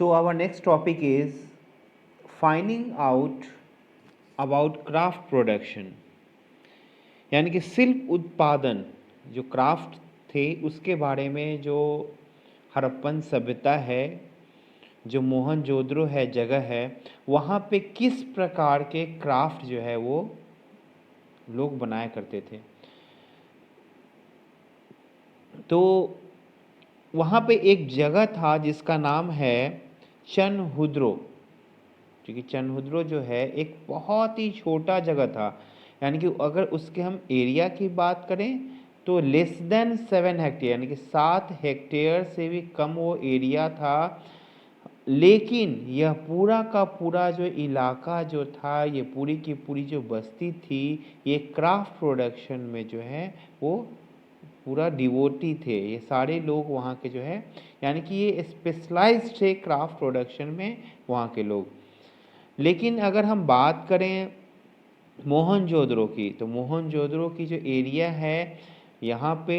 So our next topic is finding out about craft production, यानी कि शिल्प उत्पादन जो क्राफ्ट थे उसके बारे में। जो हड़प्पन सभ्यता है, जो मोहनजोदड़ो है जगह है, वहाँ पे किस प्रकार के क्राफ्ट जो है वो लोग बनाया करते थे। तो वहाँ पे एक जगह था जिसका नाम है चनहुद्रो। क्योंकि चनहुद्रो जो है एक बहुत ही छोटा जगह था, यानी कि अगर उसके हम एरिया की बात करें तो लेस देन 7 हेक्टेयर, यानी कि 7 हेक्टेयर से भी कम वो एरिया था। लेकिन यह पूरा का पूरा जो इलाका जो था, ये पूरी की पूरी जो बस्ती थी, ये क्राफ्ट प्रोडक्शन में जो है वो पूरा डिवोटी थे। ये सारे लोग वहाँ के जो है, यानी कि ये स्पेशलाइज्ड थे क्राफ्ट प्रोडक्शन में वहाँ के लोग। लेकिन अगर हम बात करें मोहनजोदड़ो की, तो मोहनजोदड़ो की जो एरिया है यहाँ पे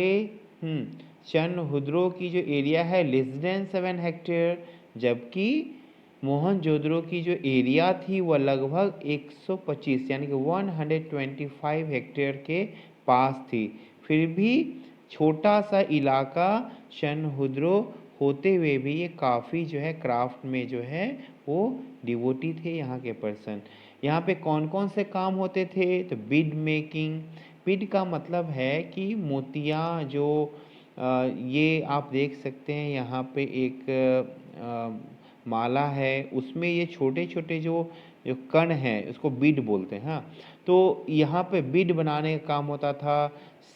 चनहुद्रो की जो एरिया है लेस देन 7 हेक्टेयर, जबकि मोहनजोदड़ो की जो एरिया थी वह लगभग 125 यानी कि 125 हेक्टेयर के पास थी। फिर भी छोटा सा इलाका चनहुद्रो होते हुए भी ये काफ़ी जो है क्राफ्ट में जो है वो डिवोटी थे यहाँ के पर्सन। यहाँ पे कौन कौन से काम होते थे, तो बीड मेकिंग। बीड का मतलब है कि मोतियाँ जो ये आप देख सकते हैं यहाँ पे एक माला है, उसमें ये छोटे छोटे जो जो कण हैं उसको बीड बोलते हैं। हाँ, तो यहाँ पे बीड बनाने का काम होता था,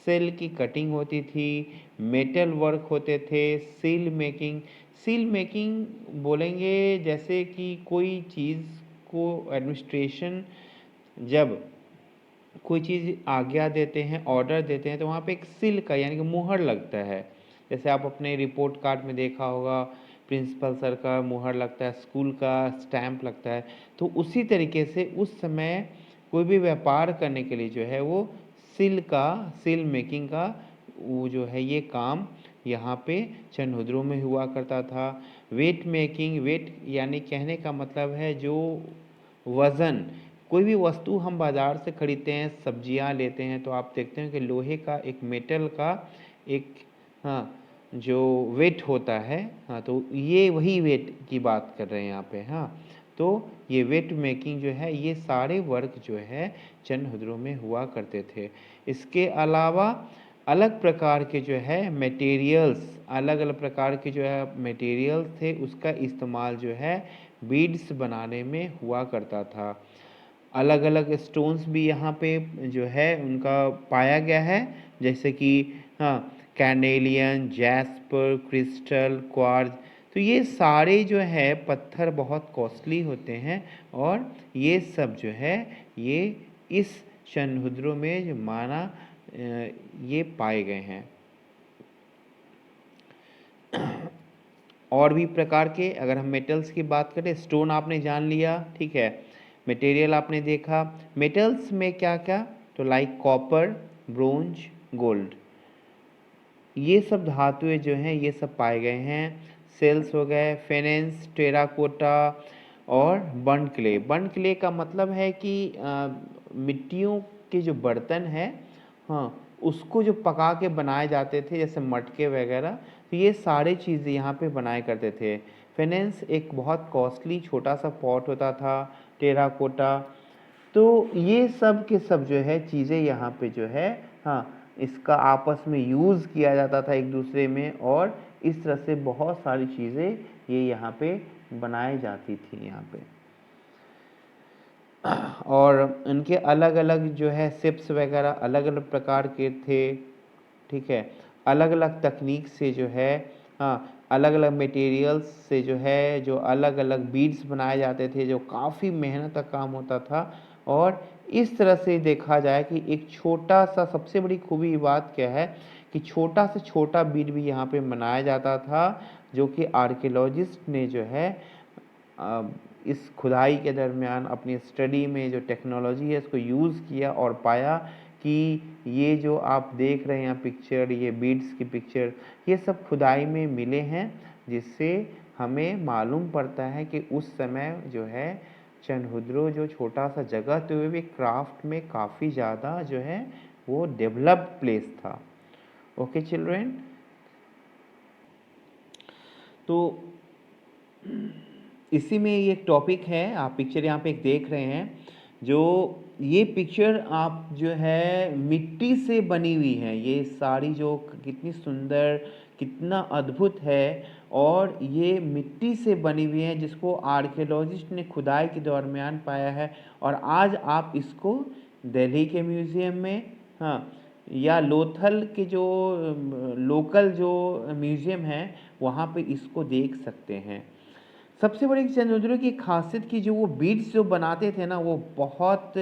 सेल की कटिंग होती थी, मेटल वर्क होते थे, सील मेकिंग। सील मेकिंग बोलेंगे जैसे कि कोई चीज़ को एडमिनिस्ट्रेशन जब कोई चीज़ आज्ञा देते हैं, ऑर्डर देते हैं, तो वहाँ पे एक सील का यानी कि मुहर लगता है। जैसे आप अपने रिपोर्ट कार्ड में देखा होगा, प्रिंसिपल सर का मुहर लगता है, स्कूल का स्टैंप लगता है। तो उसी तरीके से उस समय कोई भी व्यापार करने के लिए जो है वो सील मेकिंग का वो जो है ये काम यहाँ पे चनहुद्रो में हुआ करता था। वेट मेकिंग, वेट यानी कहने का मतलब है जो वज़न, कोई भी वस्तु हम बाज़ार से खरीदते हैं, सब्जियां लेते हैं, तो आप देखते हैं कि लोहे का एक मेटल का एक जो वेट होता है। तो ये वही वेट की बात कर रहे हैं यहाँ पे। तो ये वेट मेकिंग जो है, ये सारे वर्क जो है चनहुद्रो में हुआ करते थे। इसके अलावा अलग प्रकार के जो है मटेरियल्स, अलग अलग प्रकार के जो है मटेरियल्स थे, उसका इस्तेमाल जो है बीड्स बनाने में हुआ करता था। अलग अलग स्टोन्स भी यहाँ पे जो है उनका पाया गया है, जैसे कि कैनेलियन, जैस्पर, क्रिस्टल, क्वार्ज। तो ये सारे जो है पत्थर बहुत कॉस्टली होते हैं, और ये सब जो है ये इस चनहुद्रो में जो माना ये पाए गए हैं। और भी प्रकार के अगर हम मेटल्स की बात करें, स्टोन आपने जान लिया, ठीक है। मटेरियल आपने देखा, मेटल्स में क्या क्या, तो लाइक कॉपर, ब्रोंज, गोल्ड, ये सब धातुएं जो हैं ये सब पाए गए हैं। सेल्स हो गए, फेनेंस, टेराकोटा और बर्न क्ले। बर्न क्ले का मतलब है कि मिट्टियों के जो बर्तन है, उसको जो पका के बनाए जाते थे, जैसे मटके वगैरह, तो ये सारे चीज़ें यहाँ पे बनाए करते थे। फेनेंस एक बहुत कॉस्टली छोटा सा पॉट होता था, टेराकोटा। तो ये सब के सब जो है चीज़ें यहाँ पे जो है, इसका आपस में यूज़ किया जाता था एक दूसरे में, और इस तरह से बहुत सारी चीज़ें ये यहाँ पे बनाई जाती थी यहाँ पे। और इनके अलग अलग जो है शिप्स वगैरह अलग अलग प्रकार के थे, ठीक है। अलग अलग तकनीक से जो है, अलग अलग मटेरियल्स से जो है जो अलग अलग बीड्स बनाए जाते थे, जो काफ़ी मेहनत का काम होता था। और इस तरह से देखा जाए कि एक छोटा सा, सबसे बड़ी खूबी बात क्या है कि छोटा से छोटा बीड भी यहाँ पे बनाया जाता था, जो कि आर्कियोलॉजिस्ट ने जो है इस खुदाई के दरमियान अपनी स्टडी में जो टेक्नोलॉजी है इसको यूज़ किया, और पाया कि ये जो आप देख रहे हैं पिक्चर, ये बीड्स की पिक्चर, ये सब खुदाई में मिले हैं, जिससे हमें मालूम पड़ता है कि उस समय जो है चनहुद्रो जो छोटा सा जगह तो वे भी क्राफ्ट में काफ़ी ज़्यादा जो है वो डेवलप्ड प्लेस था। ओके चिल्ड्रेन, तो इसी में ये एक टॉपिक है, आप पिक्चर यहाँ पे एक देख रहे हैं, जो ये पिक्चर आप जो है मिट्टी से बनी हुई है, ये साड़ी जो कितनी सुंदर कितना अद्भुत है, और ये मिट्टी से बनी हुई है जिसको आर्कियोलॉजिस्ट ने खुदाई के दरमियान पाया है, और आज आप इसको दिल्ली के म्यूज़ियम में, हाँ, या लोथल के जो लोकल जो म्यूज़ियम है वहाँ पे इसको देख सकते हैं। सबसे बड़ी चंद्रचूड़ की खासियत की जो वो बीड्स जो बनाते थे ना वो बहुत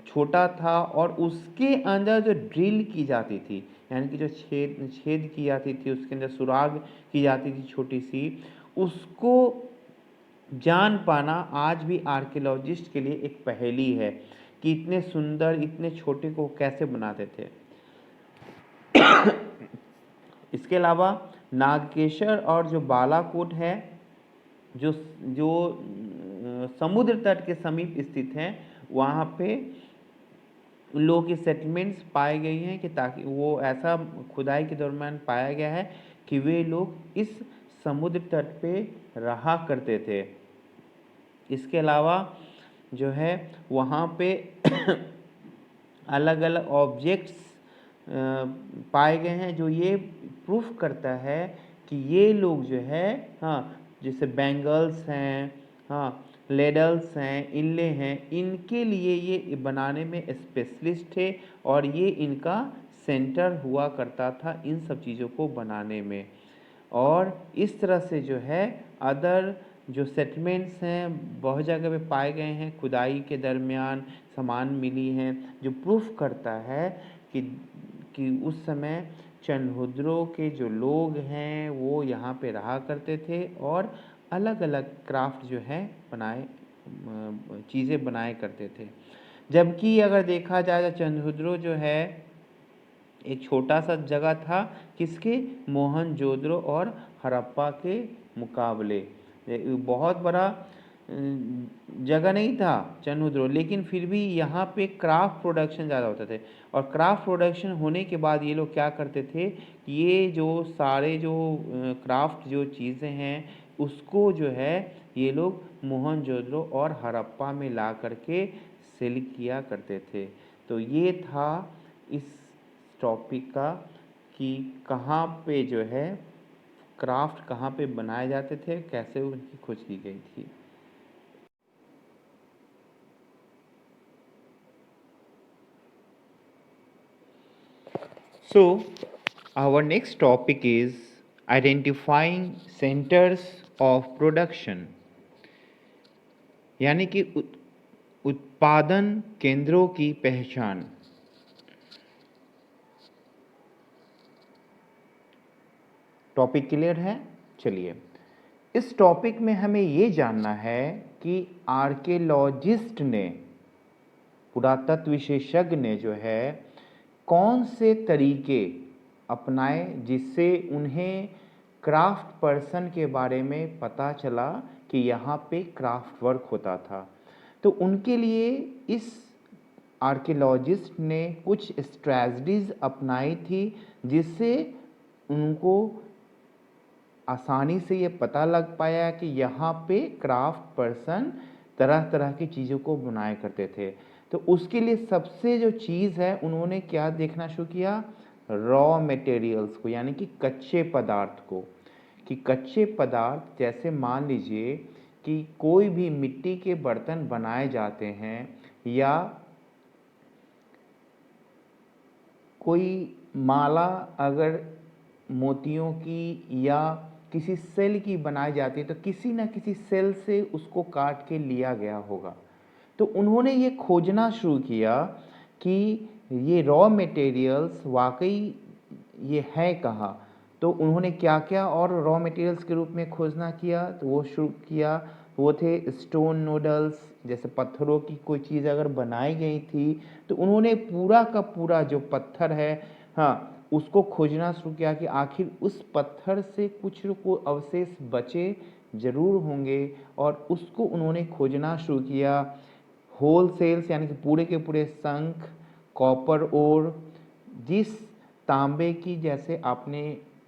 छोटा था, और उसके अंदर जो ड्रिल की जाती थी, यानी कि जो छेद छेद की जाती थी, उसके अंदर सुराग की जाती थी छोटी सी, उसको जान पाना आज भी आर्कियोलॉजिस्ट के लिए एक पहेली है कि इतने सुंदर इतने छोटे को कैसे बनाते थे। इसके अलावा नागकेशर और जो बालाकोट है जो जो समुद्र तट के समीप स्थित हैं, वहाँ पे लोगों की सेटलमेंट्स पाई गई हैं कि ताकि वो ऐसा खुदाई के दरमियान पाया गया है कि वे लोग इस समुद्र तट पे रहा करते थे। इसके अलावा जो है वहाँ पे अलग अलग ऑब्जेक्ट्स पाए गए हैं जो ये प्रूफ करता है कि ये लोग जो है, हाँ, जैसे बैंगल्स हैं, हाँ, लेडल्स हैं, इनले हैं, इनके लिए ये बनाने में स्पेशलिस्ट थे, और ये इनका सेंटर हुआ करता था इन सब चीज़ों को बनाने में। और इस तरह से जो है अदर जो सेटलमेंट्स हैं बहुत जगह पे पाए गए हैं, खुदाई के दरमियान सामान मिली हैं जो प्रूफ करता है कि उस समय चनहुद्रो के जो लोग हैं वो यहाँ पे रहा करते थे, और अलग अलग क्राफ्ट जो है चीज़ें बनाए करते थे। जबकि अगर देखा जाए तो चनहुद्रो जो है एक छोटा सा जगह था किसके, मोहनजोदड़ो और हड़प्पा के मुकाबले। बहुत बड़ा जगह नहीं था चनहुद्रो, लेकिन फिर भी यहाँ पे क्राफ्ट प्रोडक्शन ज़्यादा होते थे, और क्राफ्ट प्रोडक्शन होने के बाद ये लोग क्या करते थे, ये जो सारे जो क्राफ्ट जो चीज़ें हैं उसको जो है ये लोग मोहनजोदड़ो और हड़प्पा में ला करके सेल किया करते थे। तो ये था इस टॉपिक का कि कहाँ पे जो है क्राफ्ट कहाँ पे बनाए जाते थे, कैसे उनकी खोज की गई थी। So our next topic is identifying centers of production, यानी कि उत्पादन केंद्रों की पहचान। टॉपिक क्लियर है? चलिए, इस टॉपिक में हमें ये जानना है कि आर्कियोलॉजिस्ट ने, पुरातत्व विशेषज्ञ ने जो है कौन से तरीके अपनाए जिससे उन्हें क्राफ्ट पर्सन के बारे में पता चला कि यहाँ पे क्राफ्ट वर्क होता था। तो उनके लिए इस आर्कियोलॉजिस्ट ने कुछ स्ट्रैटेजीज अपनाई थी जिससे उनको आसानी से ये पता लग पाया कि यहाँ पे क्राफ्ट पर्सन तरह तरह की चीज़ों को बनाया करते थे। तो उसके लिए सबसे जो चीज़ है उन्होंने क्या देखना शुरू किया, रॉ मटेरियल्स को, यानी कि कच्चे पदार्थ को, कि कच्चे पदार्थ जैसे मान लीजिए कि कोई भी मिट्टी के बर्तन बनाए जाते हैं या कोई माला अगर मोतियों की या किसी सेल की बनाई जाती है तो किसी न किसी सेल से उसको काट के लिया गया होगा। तो उन्होंने ये खोजना शुरू किया कि ये रॉ मटेरियल्स वाकई ये है कहाँ। तो उन्होंने क्या क्या और रॉ मटेरियल्स के रूप में खोजना किया, तो वो शुरू किया, वो थे स्टोन नूडल्स, जैसे पत्थरों की कोई चीज़ अगर बनाई गई थी तो उन्होंने पूरा का पूरा जो पत्थर है, हाँ, उसको खोजना शुरू किया कि आखिर उस पत्थर से कुछ को अवशेष बचे ज़रूर होंगे, और उसको उन्होंने खोजना शुरू किया। होल सेल्स यानी कि पूरे के पूरे शंख, कॉपर ओर, जिस तांबे की, जैसे आपने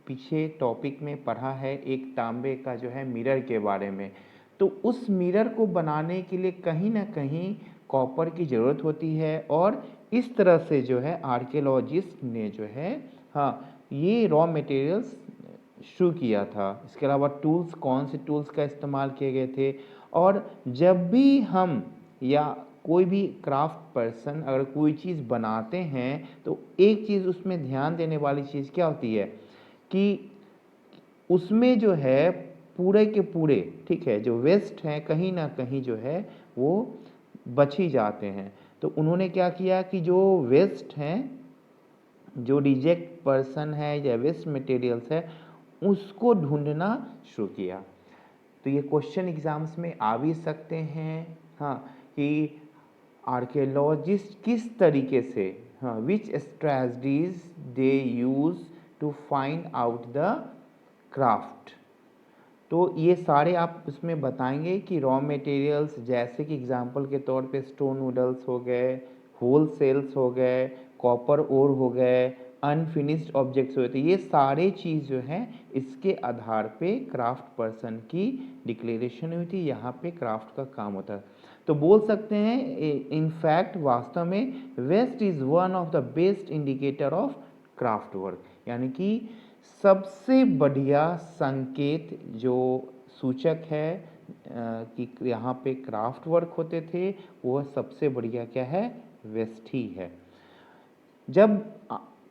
पीछे टॉपिक में पढ़ा है एक तांबे का जो है मिरर के बारे में, तो उस मिरर को बनाने के लिए कहीं ना कहीं कॉपर की ज़रूरत होती है, और इस तरह से जो है आर्कियोलॉजिस्ट ने जो है ये रॉ मटेरियल्स शुरू किया था। इसके अलावा टूल्स, कौन से टूल्स का इस्तेमाल किए गए थे, और जब भी हम या कोई भी क्राफ्ट पर्सन अगर कोई चीज़ बनाते हैं तो एक चीज़ उसमें ध्यान देने वाली चीज़ क्या होती है कि उसमें जो है पूरे के पूरे, ठीक है, जो वेस्ट हैं कहीं ना कहीं जो है वो बच ही जाते हैं। तो उन्होंने क्या किया कि जो वेस्ट हैं, जो रिजेक्ट पर्सन है या वेस्ट मटेरियल्स है, उसको ढूंढना शुरू किया। तो ये क्वेश्चन एग्जाम्स में आ भी सकते हैं कि आर्कियोलॉजिस्ट किस तरीके से, which strategies they use to find out the craft. तो ये सारे आप उसमें बताएंगे कि रॉ मटेरियल्स जैसे कि एग्जांपल के तौर पे स्टोन नूडल्स हो गए, होल सेल्स हो गए, कॉपर ओर हो गए, अनफिनिश्ड ऑब्जेक्ट्स हुए थे, ये सारे चीज़ जो हैं इसके आधार पे क्राफ्ट पर्सन की डिक्लेरेशन हुई थी। यहाँ पे क्राफ्ट का काम होता है। तो बोल सकते हैं इनफैक्ट वास्तव में waste is one of the best indicator of craft work, यानी कि सबसे बढ़िया संकेत जो सूचक है कि यहाँ पे क्राफ्ट वर्क होते थे, वह सबसे बढ़िया क्या है, वेस्ट ही है। जब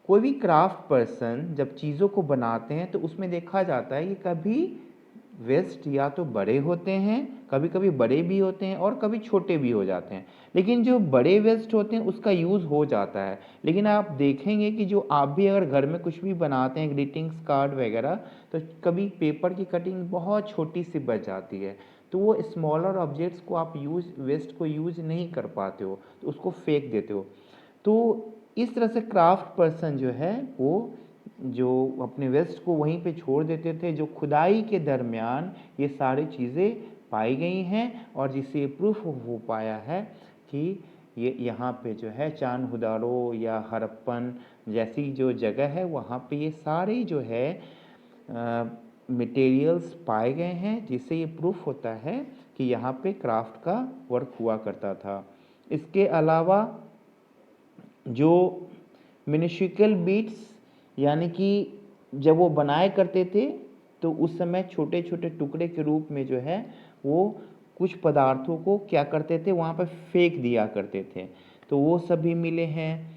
कोई भी क्राफ्ट पर्सन जब चीज़ों को बनाते हैं तो उसमें देखा जाता है कि कभी वेस्ट या तो बड़े होते हैं, कभी कभी बड़े भी होते हैं और कभी छोटे भी हो जाते हैं, लेकिन जो बड़े वेस्ट होते हैं उसका यूज़ हो जाता है। लेकिन आप देखेंगे कि जो आप भी अगर घर में कुछ भी बनाते हैं, ग्रीटिंग्स कार्ड वगैरह, तो कभी पेपर की कटिंग बहुत छोटी सी बच जाती है, तो वो स्मॉलर ऑब्जेक्ट्स को आप वेस्ट को यूज नहीं कर पाते हो, तो उसको फेंक देते हो। तो इस तरह से क्राफ्ट पर्सन जो है वो जो अपने वेस्ट को वहीं पे छोड़ देते थे, जो खुदाई के दरमियान ये सारी चीज़ें पाई गई हैं, और जिससे प्रूफ हो पाया है कि ये यहाँ पे जो है चान्होदारो या हड़प्पन जैसी जो जगह है वहाँ पे ये सारे जो है मटेरियल्स पाए गए हैं, जिससे ये प्रूफ होता है कि यहाँ पे क्राफ्ट का वर्क हुआ करता था। इसके अलावा जो म्यूनिसिपल बीट्स, यानी कि जब वो बनाए करते थे तो उस समय छोटे छोटे टुकड़े के रूप में जो है वो कुछ पदार्थों को क्या करते थे, वहाँ पर फेंक दिया करते थे, तो वो सभी मिले हैं।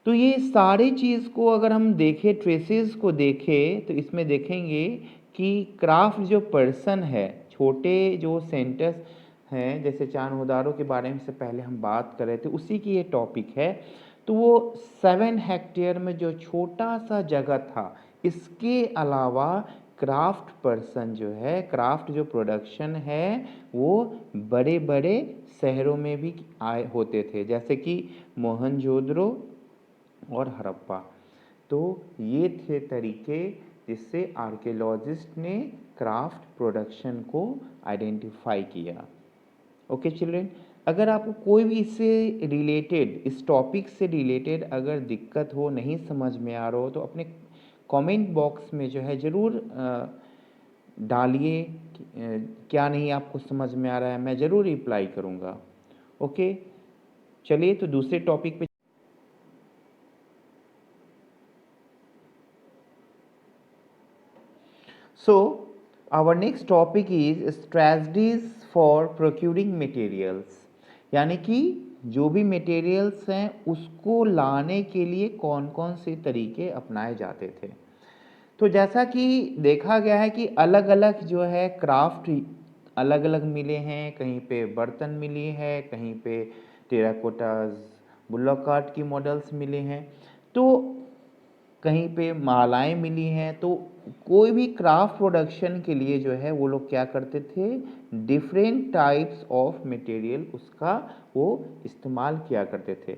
तो ये सारी चीज़ को अगर हम देखें, ट्रेसेस को देखें, तो इसमें देखेंगे कि क्राफ्ट जो पर्सन है, छोटे जो सेंटर्स हैं, जैसे चान्होदारो के बारे में से पहले हम बात कर रहे थे, उसी की ये टॉपिक है। तो वो 7 हेक्टेयर में जो छोटा सा जगह था, इसके अलावा क्राफ्ट पर्सन जो है, क्राफ्ट जो प्रोडक्शन है, वो बड़े बड़े शहरों में भी आए होते थे, जैसे कि मोहनजोदड़ो और हड़प्पा। तो ये थे तरीके जिससे आर्कियोलॉजिस्ट ने क्राफ्ट प्रोडक्शन को आइडेंटिफाई किया। ओके चिल्ड्रेन, अगर आपको कोई भी इससे रिलेटेड, इस टॉपिक से रिलेटेड अगर दिक्कत हो, नहीं समझ में आ रहा हो, तो अपने कमेंट बॉक्स में जो है ज़रूर डालिए क्या नहीं आपको समझ में आ रहा है, मैं ज़रूर रिप्लाई करूँगा। ओके, चलिए तो दूसरे टॉपिक पे। So our next topic is strategies for procuring materials, यानी कि जो भी मटेरियल्स हैं उसको लाने के लिए कौन कौन से तरीके अपनाए जाते थे। तो जैसा कि देखा गया है कि अलग अलग जो है क्राफ्ट अलग अलग मिले हैं, कहीं पे बर्तन मिली है, कहीं पे टेराकोटास, बुल्लॉक आर्ट की मॉडल्स मिले हैं, तो कहीं पे मालाएं मिली हैं। तो कोई भी क्राफ्ट प्रोडक्शन के लिए जो है वो लोग क्या करते थे, डिफरेंट टाइप्स ऑफ मटेरियल उसका वो इस्तेमाल किया करते थे।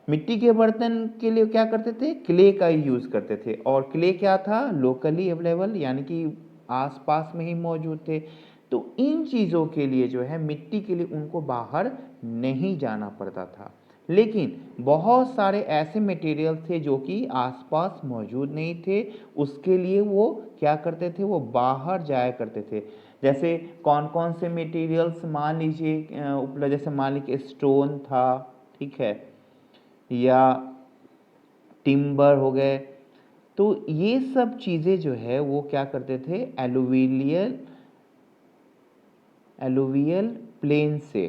मिट्टी के बर्तन के लिए क्या करते थे, क्ले का ही यूज़ करते थे, और क्ले क्या था, लोकली अवेलेबल, यानी कि आसपास में ही मौजूद थे। तो इन चीज़ों के लिए जो है मिट्टी के लिए उनको बाहर नहीं जाना पड़ता था। लेकिन बहुत सारे ऐसे मटेरियल थे जो कि आसपास मौजूद नहीं थे, उसके लिए वो क्या करते थे, वो बाहर जाया करते थे। जैसे कौन कौन से मटेरियल्स मान लीजिए उपलब्ध, जैसे मान लीजिए स्टोन था, ठीक है, या टिम्बर हो गए। तो ये सब चीज़ें जो है वो क्या करते थे, एलुवियल प्लेन से,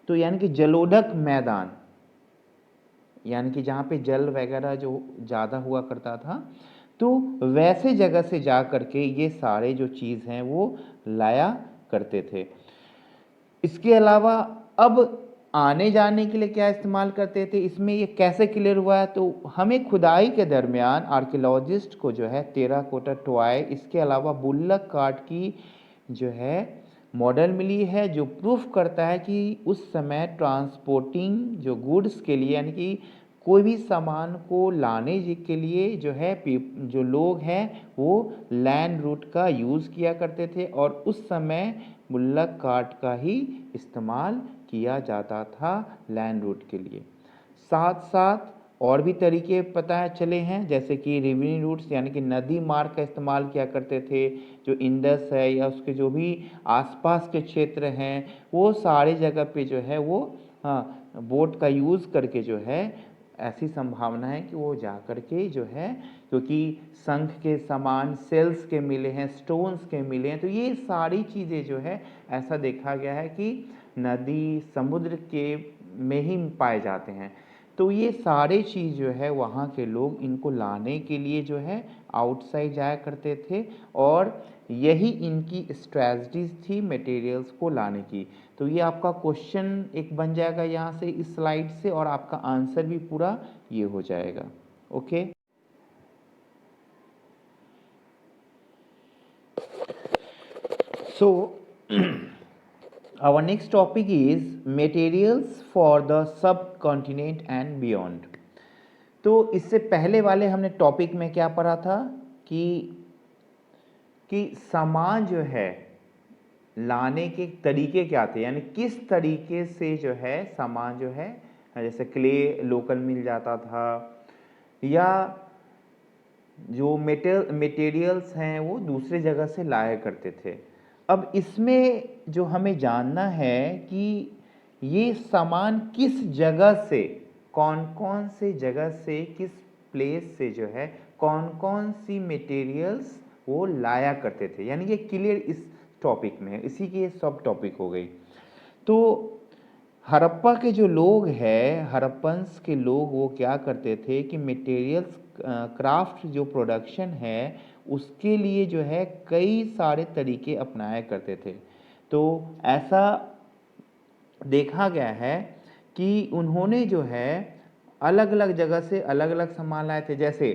तो यानी कि जलोढ़क मैदान, यानी कि जहाँ पे जल वगैरह जो ज़्यादा हुआ करता था, तो वैसे जगह से जा करके ये सारे जो चीज़ हैं वो लाया करते थे। इसके अलावा अब आने जाने के लिए क्या इस्तेमाल करते थे, इसमें ये कैसे क्लियर हुआ है, तो हमें खुदाई के दरमियान आर्कियोलॉजिस्ट को जो है टेराकोटा टॉय, इसके अलावा बुल्लक कार्ट की जो है मॉडल मिली है, जो प्रूफ करता है कि उस समय ट्रांसपोर्टिंग जो गुड्स के लिए, यानी कि कोई भी सामान को लाने के लिए जो है जो लोग हैं वो लैंड रूट का यूज़ किया करते थे, और उस समय बुल्लक कार्ट का ही इस्तेमाल किया जाता था लैंड रूट के लिए। साथ साथ और भी तरीके पता है चले हैं, जैसे कि रिवरिंग रूट्स, यानी कि नदी मार्ग का इस्तेमाल किया करते थे। जो इंडस है या उसके जो भी आसपास के क्षेत्र हैं वो सारे जगह पे जो है वो बोट का यूज़ करके जो है, ऐसी संभावना है कि वो जा कर के जो है, क्योंकि शंख के समान सेल्स के मिले हैं, स्टोन्स के मिले हैं, तो ये सारी चीज़ें जो है ऐसा देखा गया है कि नदी समुद्र के में ही पाए जाते हैं। तो ये सारे चीज़ जो है वहाँ के लोग इनको लाने के लिए जो है आउटसाइड जाया करते थे, और यही इनकी स्ट्रैटेजीज थी मटेरियल्स को लाने की। तो ये आपका क्वेश्चन एक बन जाएगा यहाँ से इस स्लाइड से, और आपका आंसर भी पूरा ये हो जाएगा। Okay, so our next topic is materials for the subcontinent and beyond। तो इससे पहले वाले हमने टॉपिक में क्या पढ़ा था कि सामान जो है लाने के तरीके क्या थे, यानी किस तरीके से जो है सामान जो है, जैसे क्ले लोकल मिल जाता था, या जो मटेरियल्स हैं वो दूसरे जगह से लाया करते थे। अब इसमें जो हमें जानना है कि ये सामान किस जगह से, कौन कौन से जगह से, किस प्लेस से जो है कौन कौन सी मटेरियल्स वो लाया करते थे, यानी ये क्लियर इस टॉपिक में है, इसी की ये सब टॉपिक हो गई। तो हड़प्पा के जो लोग हैं, हड़प्पन्स के लोग, वो क्या करते थे कि मटेरियल्स क्राफ्ट जो प्रोडक्शन है उसके लिए जो है कई सारे तरीके अपनाया करते थे। तो ऐसा देखा गया है कि उन्होंने जो है अलग अलग जगह से अलग अलग सामान लाए थे। जैसे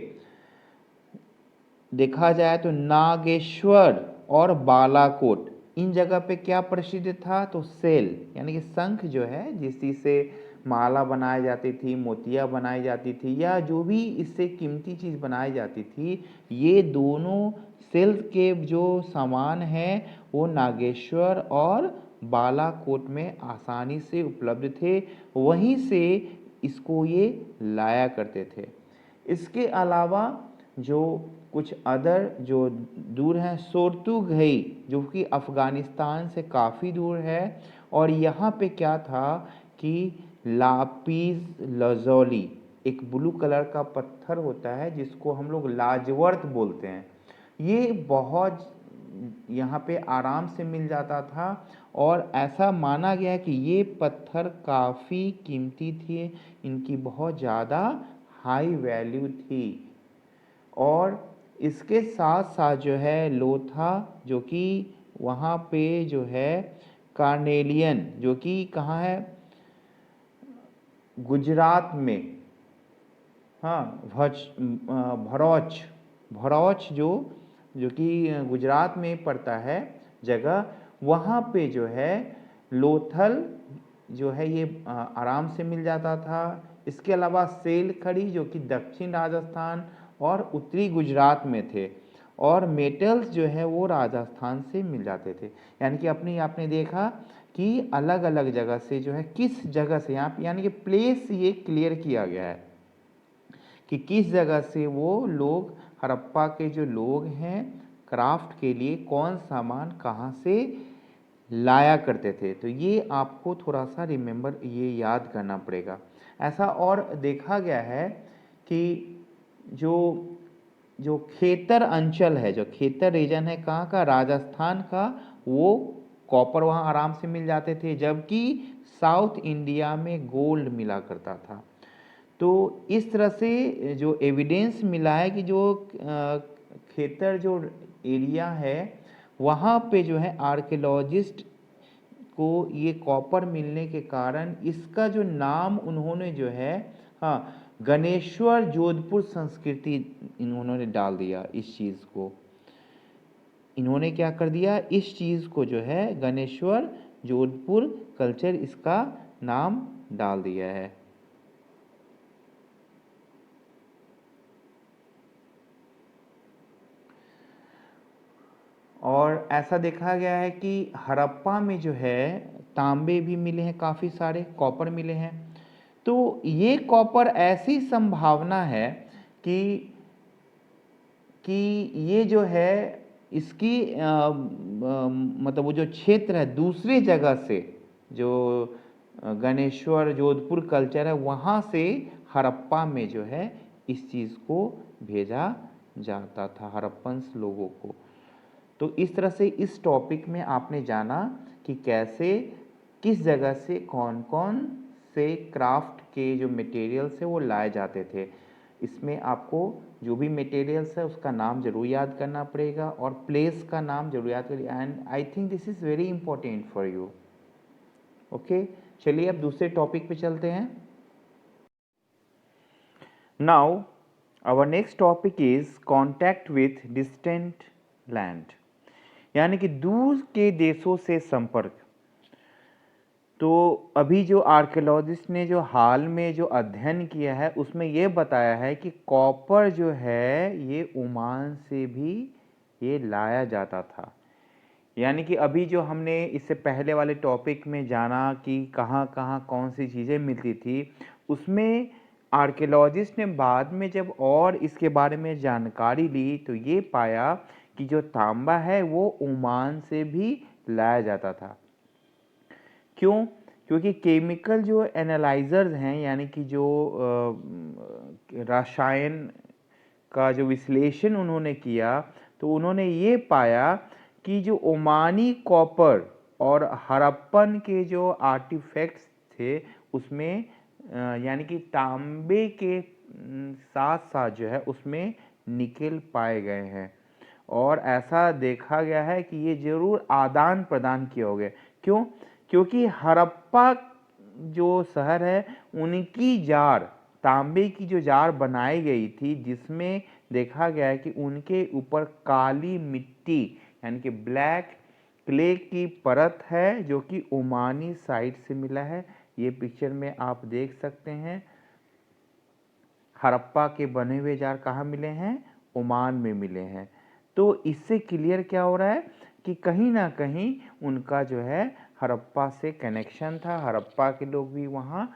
देखा जाए तो नागेश्वर और बालाकोट, इन जगह पे क्या प्रसिद्ध था, तो सेल, यानी कि शंख जो है जिससे माला बनाई जाती थी, मोतियाँ बनाई जाती थी, या जो भी इससे कीमती चीज़ बनाई जाती थी, ये दोनों सेल के जो सामान हैं वो नागेश्वर और बालाकोट में आसानी से उपलब्ध थे, वहीं से इसको ये लाया करते थे। इसके अलावा जो कुछ अदर जो दूर हैं, सोर्तुगई जो कि अफ़गानिस्तान से काफ़ी दूर है, और यहाँ पे क्या था कि लापीज लजौली, एक ब्लू कलर का पत्थर होता है जिसको हम लोग लाजवर्त बोलते हैं, ये बहुत यहाँ पे आराम से मिल जाता था, और ऐसा माना गया कि ये पत्थर काफ़ी कीमती थे, इनकी बहुत ज़्यादा हाई वैल्यू थी। और इसके साथ साथ जो है लोथा, जो कि वहाँ पे जो है कार्नेलियन, जो कि कहाँ है, गुजरात में, हाँ, भरौच, भरौच जो कि गुजरात में पड़ता है जगह, वहाँ पे जो है लोथल जो है ये आराम से मिल जाता था। इसके अलावा सेल खड़ी जो कि दक्षिण राजस्थान और उत्तरी गुजरात में थे, और मेटल्स जो है वो राजस्थान से मिल जाते थे। यानी कि अपने आपने देखा कि अलग अलग जगह से जो है, किस जगह से यहाँ यानी कि प्लेस ये क्लियर किया गया है कि किस जगह से वो लोग, हड़प्पा के जो लोग हैं, क्राफ्ट के लिए कौन सामान कहाँ से लाया करते थे। तो ये आपको थोड़ा सा रिमेंबर, ये याद करना पड़ेगा। ऐसा और देखा गया है कि जो जो खेतर अंचल है, जो खेतर रीजन है कहाँ का, राजस्थान का, वो कॉपर वहाँ आराम से मिल जाते थे, जबकि साउथ इंडिया में गोल्ड मिला करता था। तो इस तरह से जो एविडेंस मिला है कि जो खेतर जो एरिया है वहाँ पे जो है आर्कियोलॉजिस्ट को ये कॉपर मिलने के कारण इसका जो नाम उन्होंने जो है, हाँ, गणेश्वर जोधपुर संस्कृति इन्होंने डाल दिया। इस चीज़ को इन्होंने क्या कर दिया, इस चीज़ को जो है गणेश्वर जोधपुर कल्चर, इसका नाम डाल दिया है। और ऐसा देखा गया है कि हड़प्पा में जो है तांबे भी मिले हैं, काफ़ी सारे कॉपर मिले हैं। तो ये कॉपर ऐसी संभावना है कि ये जो है इसकी मतलब वो जो क्षेत्र है दूसरे जगह से, जो गणेश्वर जोधपुर कल्चर है वहाँ से हड़प्पा में जो है इस चीज़ को भेजा जाता था, हड़प्पन्स लोगों को। तो इस तरह से इस टॉपिक में आपने जाना कि कैसे, किस जगह से कौन कौन से क्राफ्ट के जो मटेरियल्स है वो लाए जाते थे। इसमें आपको जो भी मटेरियल्स है उसका नाम जरूर याद करना पड़ेगा और प्लेस का नाम जरूर याद करिए। And I think this is very important for you. Okay, चलिए अब दूसरे टॉपिक पे चलते हैं। Now our next topic is contact with distant land, यानी कि दूर के देशों से संपर्क। तो अभी जो आर्कियोलॉजिस्ट ने जो हाल में जो अध्ययन किया है उसमें ये बताया है कि कॉपर जो है ये ओमान से भी ये लाया जाता था। यानी कि अभी जो हमने इससे पहले वाले टॉपिक में जाना कि कहाँ कहाँ कौन सी चीज़ें मिलती थी, उसमें आर्कियोलॉजिस्ट ने बाद में जब और इसके बारे में जानकारी ली तो ये पाया कि जो तांबा है वो ओमान से भी लाया जाता था। क्यों? क्योंकि केमिकल जो एनालाइजर्स हैं, यानी कि जो रसायन का जो विश्लेषण उन्होंने किया, तो उन्होंने ये पाया कि जो ओमानी कॉपर और हड़प्पन के जो आर्टिफैक्ट्स थे उसमें यानी कि तांबे के साथ साथ जो है उसमें निकेल पाए गए हैं। और ऐसा देखा गया है कि ये जरूर आदान प्रदान किए होंगे। क्यों? क्योंकि हड़प्पा जो शहर है उनकी जार, तांबे की जो जार बनाई गई थी जिसमें देखा गया है कि उनके ऊपर काली मिट्टी यानी कि ब्लैक क्ले की परत है जो कि ओमानी साइड से मिला है। ये पिक्चर में आप देख सकते हैं। हड़प्पा के बने हुए जार कहाँ मिले हैं? ओमान में मिले हैं। तो इससे क्लियर क्या हो रहा है कि कहीं ना कहीं उनका जो है हड़प्पा से कनेक्शन था। हड़प्पा के लोग भी वहाँ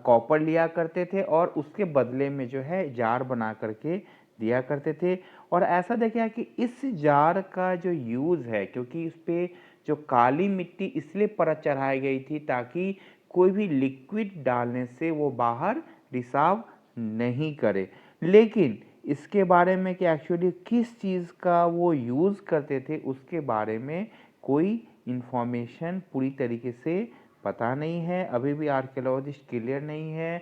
कॉपर लिया करते थे और उसके बदले में जो है जार बना करके दिया करते थे। और ऐसा देखा कि इस जार का जो यूज़ है, क्योंकि इस पर जो काली मिट्टी इसलिए परत चढ़ाई गई थी ताकि कोई भी लिक्विड डालने से वो बाहर रिसाव नहीं करे। लेकिन इसके बारे में कि एक्चुअली किस चीज़ का वो यूज़ करते थे उसके बारे में कोई इंफॉर्मेशन पूरी तरीके से पता नहीं है। अभी भी आर्कियोलॉजिस्ट क्लियर नहीं है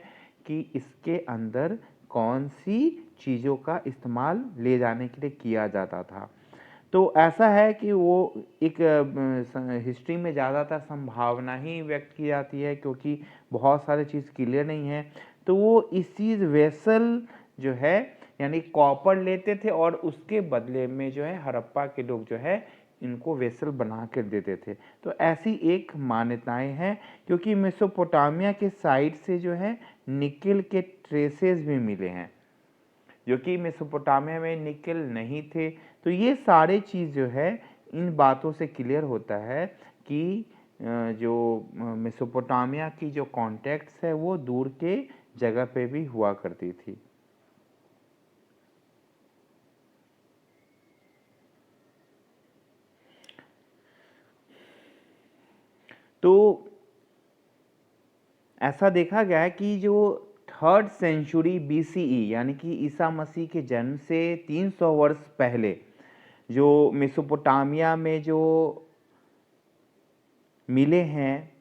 कि इसके अंदर कौन सी चीज़ों का इस्तेमाल ले जाने के लिए किया जाता था। तो ऐसा है कि वो एक हिस्ट्री में ज़्यादातर संभावना ही व्यक्त की जाती है क्योंकि बहुत सारी चीज़ क्लियर नहीं है। तो वो इस चीज़ वेसल जो है यानी कॉपर लेते थे और उसके बदले में जो है हड़प्पा के लोग जो है इनको वेसल बना कर देते थे। तो ऐसी एक मान्यताएं हैं, क्योंकि मेसोपोटामिया के साइड से जो है निकेल के ट्रेसेस भी मिले हैं, जो कि मेसोपोटामिया में निकेल नहीं थे। तो ये सारे चीज़ जो है इन बातों से क्लियर होता है कि जो मेसोपोटामिया की जो कॉन्टेक्ट्स है वो दूर के जगह पे भी हुआ करती थी। तो ऐसा देखा गया है कि जो 3rd सेंचुरी BCE यानी कि ईसा मसीह के जन्म से 300 वर्ष पहले जो मेसोपोटामिया में जो मिले हैं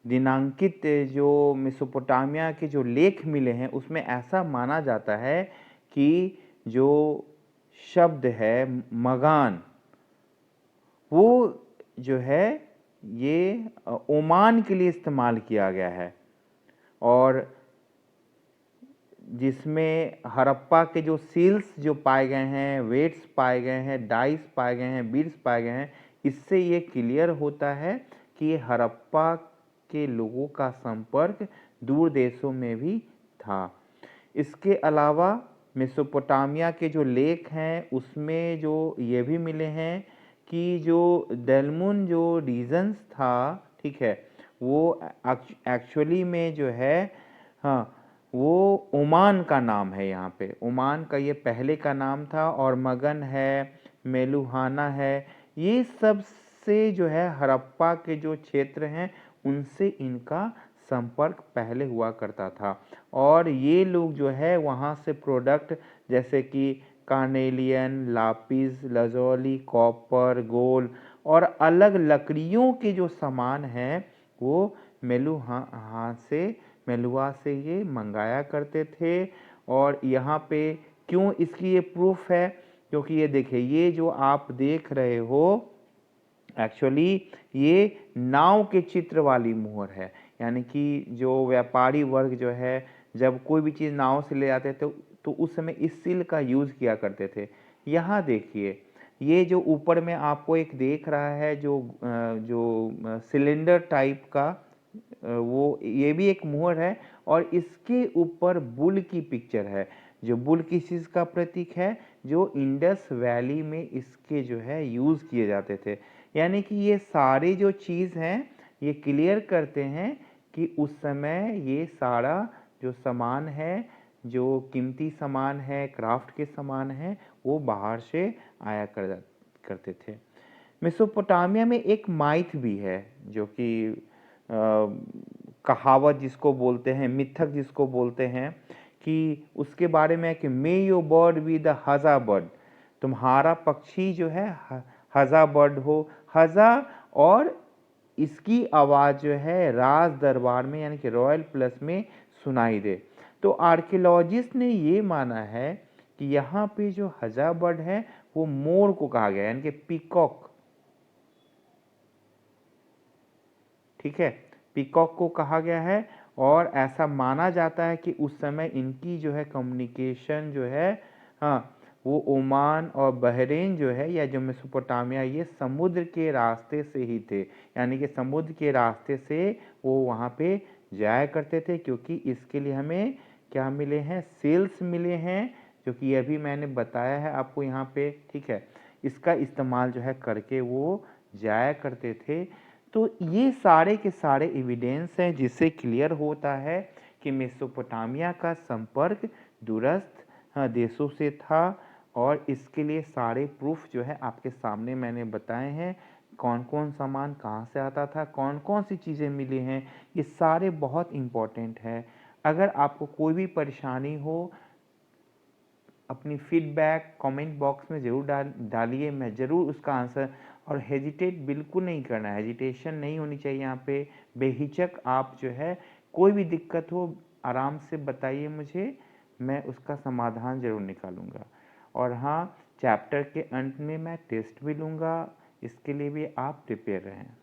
दिनांकित जो मेसोपोटामिया के जो लेख मिले हैं, उसमें ऐसा माना जाता है कि जो शब्द है मगान, वो जो है ये ओमान के लिए इस्तेमाल किया गया है, और जिसमें हड़प्पा के जो सील्स जो पाए गए हैं, वेट्स पाए गए हैं, डाइस पाए गए हैं, बीड्स पाए गए हैं, इससे ये क्लियर होता है कि ये हड़प्पा के लोगों का संपर्क दूर देशों में भी था। इसके अलावा मेसोपोटामिया के जो लेख हैं उसमें जो ये भी मिले हैं कि जो डेलमुन जो रीजन्स था, ठीक है, वो एक्चुअली में जो है, हाँ, वो ओमान का नाम है। यहाँ पे ओमान का ये पहले का नाम था, और मगन है, मेलुहाना है, ये सब से जो है हड़प्पा के जो क्षेत्र हैं उनसे इनका संपर्क पहले हुआ करता था। और ये लोग जो है वहाँ से प्रोडक्ट जैसे कि carnelian, lapis lazuli, copper, gold और अलग लकड़ियों के जो सामान हैं वो मेलुआ से ये मंगाया करते थे। और यहाँ पे क्यों इसकी ये प्रूफ है, क्योंकि ये देखिए, ये जो आप देख रहे हो एक्चुअली ये नाव के चित्र वाली मोहर है। यानी कि जो व्यापारी वर्ग जो है जब कोई भी चीज़ नाव से ले आते थे तो उस समय इस सील का यूज़ किया करते थे। यहाँ देखिए, ये जो ऊपर में आपको एक देख रहा है जो सिलेंडर टाइप का, वो ये भी एक मोहर है, और इसके ऊपर बुल की पिक्चर है। जो बुल किस चीज़ का प्रतीक है, जो इंडस वैली में इसके जो है यूज़ किए जाते थे। यानी कि ये सारे जो चीज़ हैं ये क्लियर करते हैं कि उस समय ये सारा जो सामान है, जो कीमती सामान है, क्राफ्ट के सामान है, वो बाहर से आया करते थे। मेसोपोटामिया में एक माइथ भी है, जो कि कहावत जिसको बोलते हैं, मिथक जिसको बोलते हैं, कि उसके बारे में कि may your bird be the हज़ा बर्ड, तुम्हारा पक्षी जो है हज़ा बर्ड हो। हज़ा, और इसकी आवाज़ जो है राज दरबार में यानी कि रॉयल प्लस में सुनाई दे। तो आर्कियोलॉजिस्ट ने ये माना है कि यहाँ पे जो हज़ा बर्ड है वो मोर को कहा गया, यानी कि पीकॉक, ठीक है, पीकॉक को कहा गया है। और ऐसा माना जाता है कि उस समय इनकी जो है कम्युनिकेशन जो है, हाँ, वो ओमान और बहरीन जो है, या जो मेसोपोटामिया, ये समुद्र के रास्ते से ही थे। यानी कि समुद्र के रास्ते से वो वहाँ पे जाया करते थे, क्योंकि इसके लिए हमें क्या मिले हैं, सेल्स मिले हैं, जो कि अभी मैंने बताया है आपको यहाँ पे, ठीक है। इसका इस्तेमाल जो है करके वो जाया करते थे। तो ये सारे के सारे एविडेंस हैं जिससे क्लियर होता है कि मेसोपोटामिया का संपर्क दूरस्थ देशों से था। और इसके लिए सारे प्रूफ जो है आपके सामने मैंने बताए हैं, कौन कौन सामान कहाँ से आता था, कौन कौन सी चीज़ें मिली हैं, ये सारे बहुत इम्पोर्टेंट है। अगर आपको कोई भी परेशानी हो, अपनी फीडबैक कमेंट बॉक्स में ज़रूर डालिए, मैं ज़रूर उसका आंसर। और हेजिटेट बिल्कुल नहीं करना है, हेजिटेशन नहीं होनी चाहिए यहाँ पे। बेहिचक आप जो है कोई भी दिक्कत हो आराम से बताइए मुझे, मैं उसका समाधान ज़रूर निकालूंगा। और हाँ, चैप्टर के अंत में मैं टेस्ट भी लूँगा, इसके लिए भी आप प्रिपेयर रहें।